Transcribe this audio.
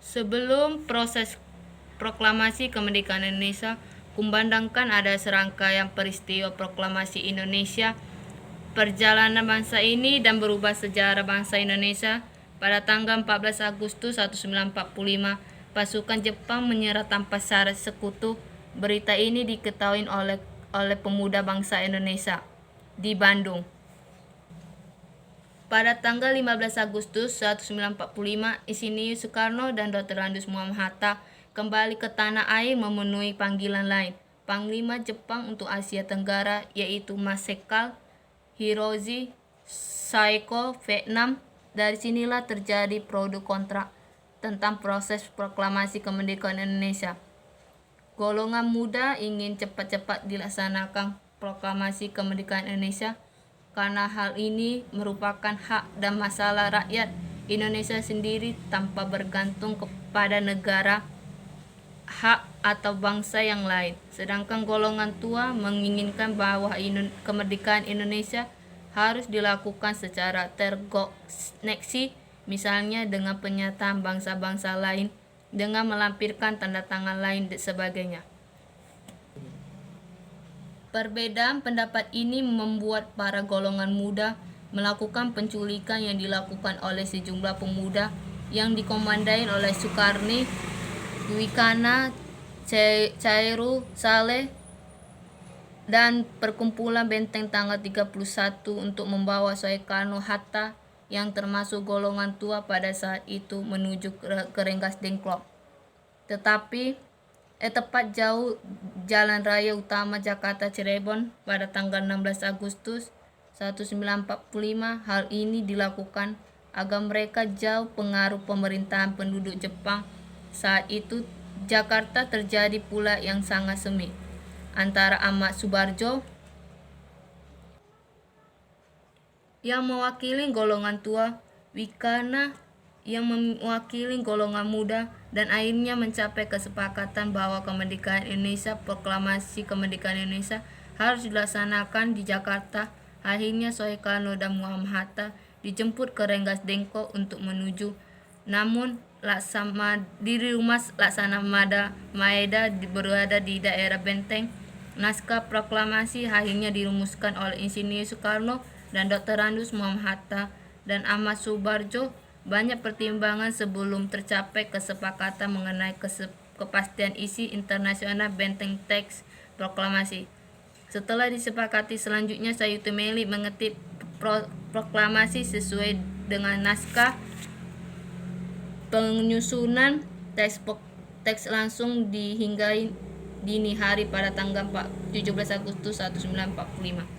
Sebelum proses proklamasi kemerdekaan Indonesia, kumandangkan ada serangkaian peristiwa proklamasi Indonesia, perjalanan bangsa ini dan berubah sejarah bangsa Indonesia. Pada tanggal 14 Agustus 1945, pasukan Jepang menyerah tanpa syarat sekutu. Berita ini diketahui oleh pemuda bangsa Indonesia di Bandung. Pada tanggal 15 Agustus 1945, Insinyur Soekarno dan Dr. Andes Muhammad Hatta kembali ke tanah air memenuhi panggilan lain Panglima Jepang untuk Asia Tenggara, yaitu Marsekal Hiroshi Saeko Vietnam. Dari sinilah terjadi produk kontrak tentang proses proklamasi kemerdekaan Indonesia. Golongan muda ingin cepat-cepat dilaksanakan proklamasi kemerdekaan Indonesia karena hal ini merupakan hak dan masalah rakyat Indonesia sendiri tanpa bergantung kepada negara, hak atau bangsa yang lain. Sedangkan golongan tua menginginkan bahwa kemerdekaan Indonesia harus dilakukan secara terkoneksi, misalnya dengan pernyataan bangsa-bangsa lain, dengan melampirkan tanda tangan lain dan sebagainya. Perbedaan pendapat ini membuat para golongan muda melakukan penculikan yang dilakukan oleh sejumlah pemuda yang dikomandai oleh Sukarni, Dwikana, Cairu Saleh, dan perkumpulan Benteng tanggal 31 untuk membawa Soekarno Hatta yang termasuk golongan tua pada saat itu menuju ke Rengas Dengklok. Tetapi tepat jauh Jalan Raya Utama Jakarta Cirebon pada tanggal 16 Agustus 1945, hal ini dilakukan agar mereka jauh pengaruh pemerintahan penduduk Jepang. Saat itu Jakarta terjadi pula yang sangat semi antara Ahmad Subarjo yang mewakili golongan tua, Dwikana yang mewakili golongan muda, dan akhirnya mencapai kesepakatan bahwa kemerdekaan Indonesia, proklamasi kemerdekaan Indonesia harus dilaksanakan di Jakarta. Akhirnya Soekarno dan Muhammad Hatta dijemput ke Rengas Dengklok untuk menuju, namun di rumah Laksana Maeda berada di daerah Benteng. Naskah proklamasi akhirnya dirumuskan oleh Insinyur Soekarno dan Dr. Andes Muhammad Hatta dan Ahmad Subarjo. Banyak pertimbangan sebelum tercapai kesepakatan mengenai kepastian isi internasional benteng teks proklamasi. Setelah disepakati, selanjutnya Sayuti Meli mengetik proklamasi sesuai dengan naskah. Penyusunan teks langsung dihinggai dini hari pada tanggal 17 Agustus 1945.